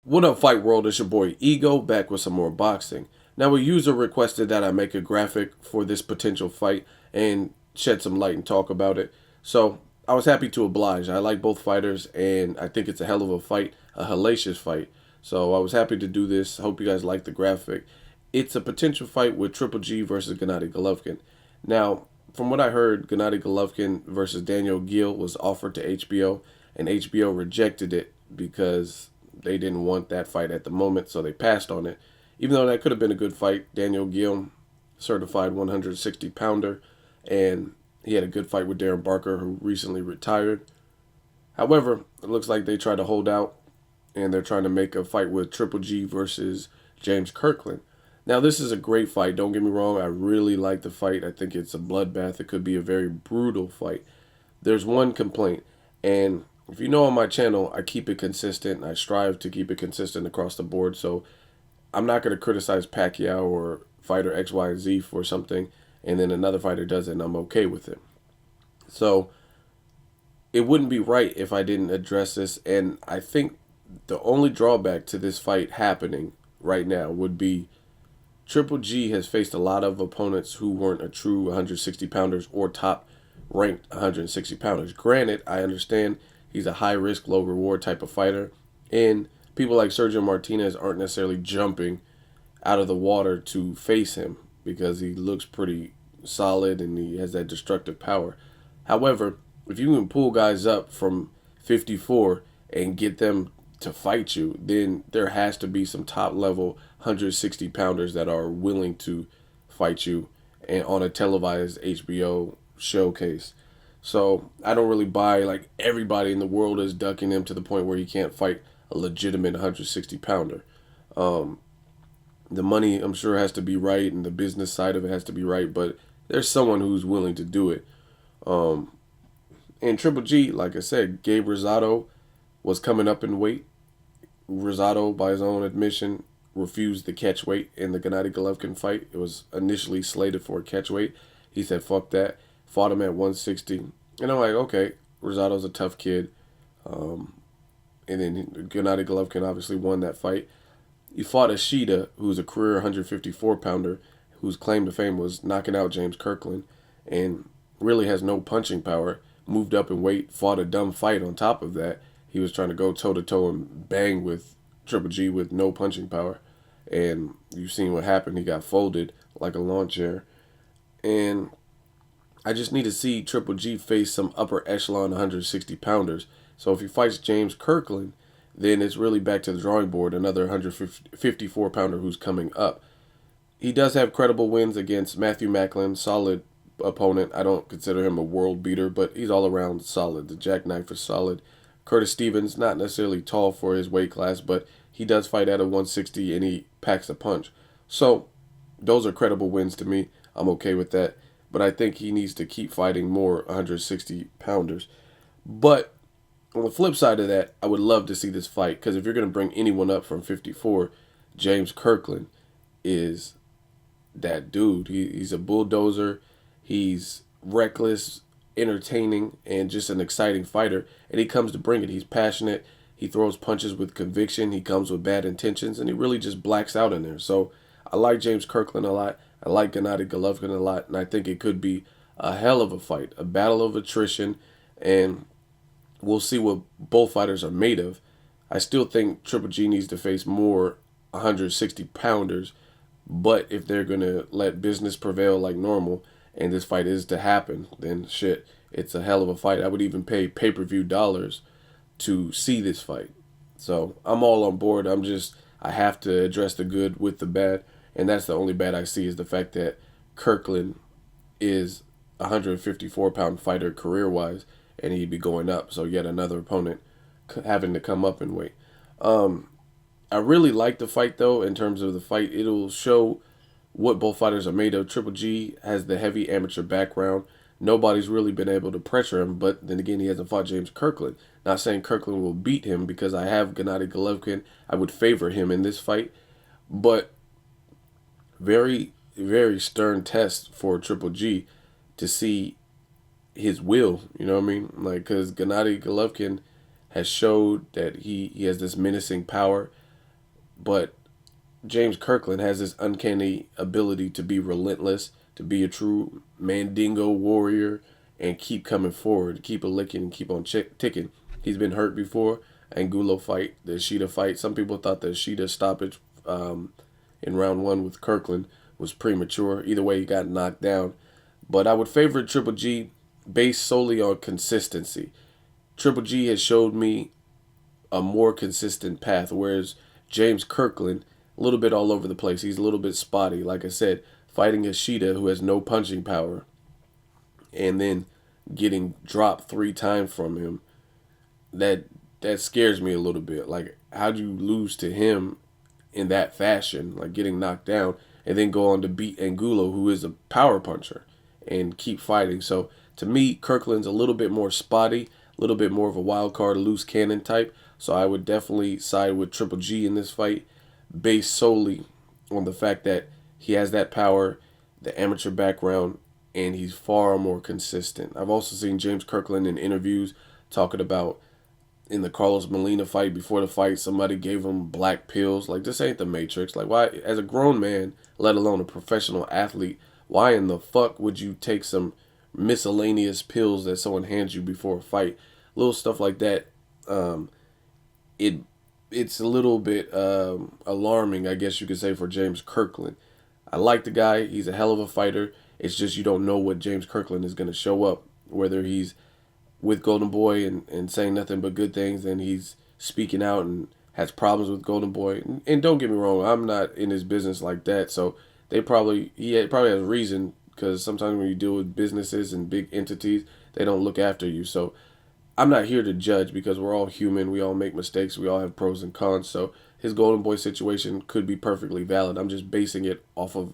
What up, Fight World? It's your boy Ego back with some more boxing. Now, a user requested that I make a graphic for this potential fight and shed some light and talk about it. So, I was happy to oblige. I like both fighters, and I think it's a hell of a fight, a hellacious fight. So, I was happy to do this. Hope you guys like the graphic. It's a potential fight with Triple G versus Gennady Golovkin. Now, from what I heard, Gennady Golovkin versus Daniel Gill was offered to HBO, and HBO rejected it because they didn't want that fight at the moment, so they passed on it. Even though that could have been a good fight, Daniel Gill, certified 160 pounder, and he had a good fight with Darren Barker, who recently retired. However, it looks like they tried to hold out, and they're trying to make a fight with Triple G versus James Kirkland. Now, this is a great fight. Don't get me wrong. I really like the fight. I think it's a bloodbath. It could be a very brutal fight. There's one complaint, and if you know on my channel, I keep it consistent. I strive to keep it consistent across the board. So I'm not going to criticize Pacquiao or fighter X, Y, and Z for something, and then another fighter does it, and I'm okay with it. So it wouldn't be right if I didn't address this. And I think the only drawback to this fight happening right now would be Triple G has faced a lot of opponents who weren't a true 160 pounders or top ranked 160 pounders. Granted, I understand he's a high risk, low reward type of fighter, and people like Sergio Martinez aren't necessarily jumping out of the water to face him because he looks pretty solid and he has that destructive power. However, if you can pull guys up from 54 and get them to fight you, then there has to be some top level 160 pounders that are willing to fight you and on a televised HBO showcase. So I don't really buy like everybody in the world is ducking him to the point where he can't fight a legitimate 160 pounder. The money I'm sure has to be right and the business side of it has to be right, but there's someone who's willing to do it. And Triple G, like I said, Gabe Rosado was coming up in weight. Rosado, by his own admission, refused the catch weight in the Gennady Golovkin fight. It was initially slated for a catch weight. He said, fuck that. Fought him at 160. And I'm like, okay, Rosado's a tough kid. And then Gennady Golovkin obviously won that fight. He fought Ishida, who's a career 154 pounder, whose claim to fame was knocking out James Kirkland, and really has no punching power. Moved up in weight, fought a dumb fight on top of that. He was trying to go toe to toe and bang with Triple G with no punching power. And you've seen what happened. He got folded like a lawn chair. And I just need to see Triple G face some upper echelon 160 pounders. So if he fights James Kirkland, then it's really back to the drawing board, another 154 pounder who's coming up. He does have credible wins against Matthew Macklin, solid opponent. I don't consider him a world beater, but he's all around solid. The jackknife is solid. Curtis Stevens, not necessarily tall for his weight class, but he does fight at a 160 and he packs a punch. So those are credible wins to me. I'm okay with that. But I think he needs to keep fighting more 160 pounders. But on the flip side of that, I would love to see this fight because if you're going to bring anyone up from 54, James Kirkland is that dude. He's a bulldozer. He's reckless, entertaining, and just an exciting fighter. And he comes to bring it. He's passionate. He throws punches with conviction. He comes with bad intentions, and he really just blacks out in there. So I like James Kirkland a lot. I like Gennady Golovkin a lot, and I think it could be a hell of a fight, a battle of attrition, and we'll see what both fighters are made of. I still think Triple G needs to face more 160 pounders, but if they're going to let business prevail like normal and this fight is to happen, then shit, it's a hell of a fight. I would even pay pay-per-view dollars to see this fight. So I'm all on board. I have to address the good with the bad, and that's the only bad I see is the fact that Kirkland is a 154-pound fighter career-wise, and he'd be going up. So yet another opponent having to come up in weight. I really like the fight, though, in terms of the fight. It'll show what both fighters are made of. Triple G has the heavy amateur background. Nobody's really been able to pressure him, but then again, he hasn't fought James Kirkland. Not saying Kirkland will beat him because I have Gennady Golovkin. I would favor him in this fight, but very, very stern test for Triple G to see his will. You know what I mean? Like, because Gennady Golovkin has showed that he has this menacing power. but James Kirkland has this uncanny ability to be relentless, to be a true Mandingo warrior, and keep coming forward, keep a licking, and keep on ticking. He's been hurt before. Angulo fight, the Sheeta fight. Some people thought the Sheeta stoppage in round one with Kirkland was premature. Either way, he got knocked down. But I would favor Triple G based solely on consistency. Triple G has showed me a more consistent path, whereas James Kirkland, a little bit all over the place. He's a little bit spotty. Like I said, fighting a Sheeta who has no punching power and then getting dropped 3 times from him, that scares me a little bit. Like, how'd you lose to him in that fashion, like getting knocked down, and then go on to beat Angulo, who is a power puncher, and keep fighting? So to me, Kirkland's a little bit more spotty, a little bit more of a wild card, loose cannon type. So I would definitely side with Triple G in this fight, based solely on the fact that he has that power, the amateur background, and he's far more consistent. I've also seen James Kirkland in interviews talking about in the Carlos Molina fight, before the fight, somebody gave him black pills. Like, this ain't the Matrix. Like, why, as a grown man, let alone a professional athlete, why in the fuck would you take some miscellaneous pills that someone hands you before a fight? Little stuff like that. It's a little bit alarming, I guess you could say, for James Kirkland. I like the guy. He's a hell of a fighter. It's just you don't know what James Kirkland is going to show up, whether he's with Golden Boy and saying nothing but good things, and he's speaking out and has problems with Golden Boy. And don't get me wrong, I'm not in his business like that. So he probably has reason, because sometimes when you deal with businesses and big entities, they don't look after you. So I'm not here to judge, because we're all human. We all make mistakes. We all have pros and cons. So his Golden Boy situation could be perfectly valid. I'm just basing it off of,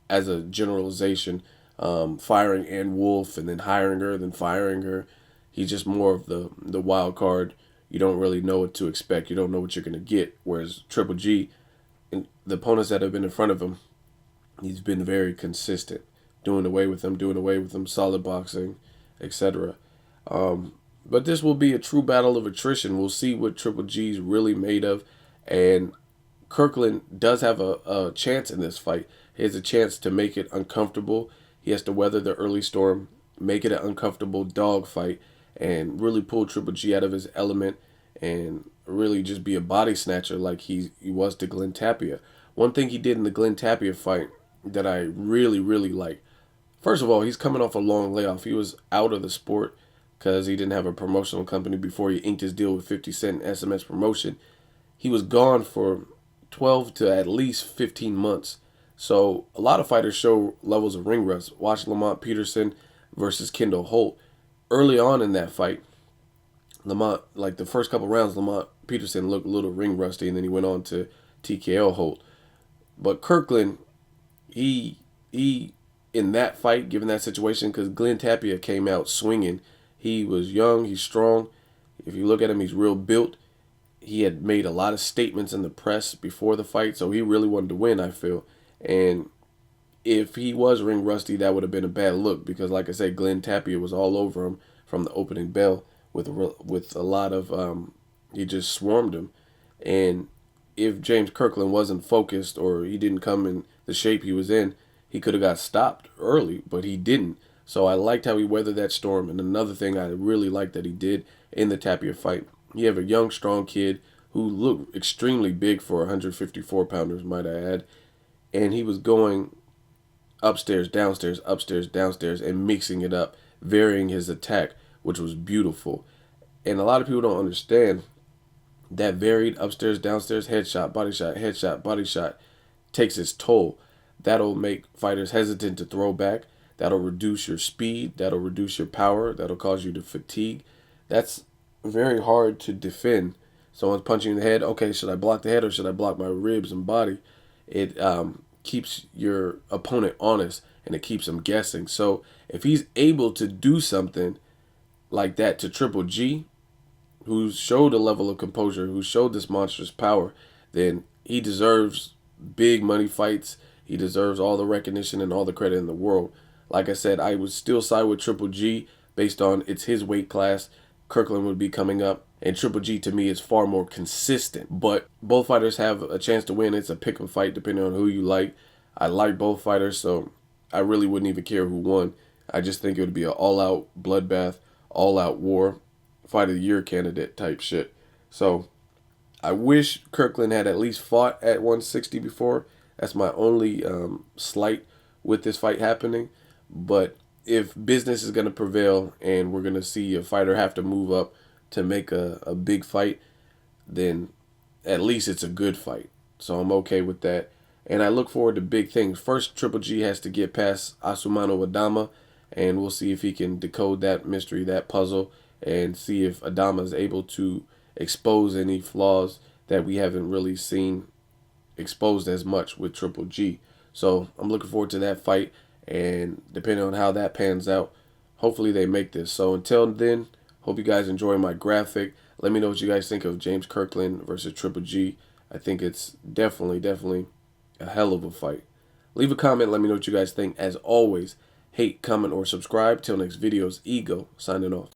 as a generalization, firing Ann Wolf and then hiring her, then firing her. He's just more of the wild card. You don't really know what to expect. You don't know what you're going to get. Whereas Triple G, and the opponents that have been in front of him, he's been very consistent. Doing away with them, solid boxing, etc. But this will be a true battle of attrition. We'll see what Triple G's really made of. And Kirkland does have a chance in this fight. He has a chance to make it uncomfortable. He has to weather the early storm, make it an uncomfortable dog fight, and really pull Triple G out of his element and really just be a body snatcher like he was to Glenn Tapia. One thing he did in the Glenn Tapia fight that I really, really like, first of all, he's coming off a long layoff. He was out of the sport because he didn't have a promotional company before he inked his deal with 50 Cent SMS Promotion. He was gone for 12 to at least 15 months. So a lot of fighters show levels of ring rust. Watch Lamont Peterson versus Kendall Holt. Early on in that fight, Lamont, like the first couple rounds, Lamont Peterson looked a little ring rusty, and then he went on to TKO Holt. But Kirkland, he in that fight, given that situation, because Glenn Tapia came out swinging. He was young, he's strong. If you look at him, he's real built. He had made a lot of statements in the press before the fight, so he really wanted to win, I feel. And if he was ring rusty, that would have been a bad look, because, like I said, Glenn Tapia was all over him from the opening bell with a lot of he just swarmed him. And if James Kirkland wasn't focused, or he didn't come in the shape he was in, he could have got stopped early, but he didn't. So I liked how he weathered that storm. And another thing I really liked that he did in the Tapia fight, you have a young, strong kid who looked extremely big for 154 pounders, might I add, and he was going upstairs, downstairs, and mixing it up, varying his attack, which was beautiful. And a lot of people don't understand that varied upstairs, downstairs, headshot, body shot takes its toll. That'll make fighters hesitant to throw back. That'll reduce your speed. That'll reduce your power. That'll cause you to fatigue. That's very hard to defend. Someone's punching in the head. Okay, should I block the head or should I block my ribs and body? It keeps your opponent honest, and it keeps him guessing. So if he's able to do something like that to Triple G, who showed a level of composure, who showed this monstrous power, then he deserves big money fights. He deserves all the recognition and all the credit in the world. Like I said, I would still side with Triple G based on it's his weight class. Kirkland would be coming up. And Triple G to me is far more consistent. But both fighters have a chance to win. It's a pick 'em fight depending on who you like. I like both fighters, so I really wouldn't even care who won. I just think it would be an all-out bloodbath, all-out war, fight of the year candidate type shit. So I wish Kirkland had at least fought at 160 before. That's my only slight with this fight happening. But if business is going to prevail and we're going to see a fighter have to move up to make a big fight, then at least it's a good fight. So I'm okay with that. And I look forward to big things. First, Triple G has to get past Asumano Adama, and we'll see if he can decode that mystery, that puzzle, and see if Adama is able to expose any flaws that we haven't really seen exposed as much with Triple G. So I'm looking forward to that fight, and depending on how that pans out, hopefully they make this. So until then, hope you guys enjoy my graphic. Let me know what you guys think of James Kirkland versus Triple G. I think it's definitely a hell of a fight. Leave a comment. Let me know what you guys think. As always, hate, comment, or subscribe. Till next videos, Ego signing off.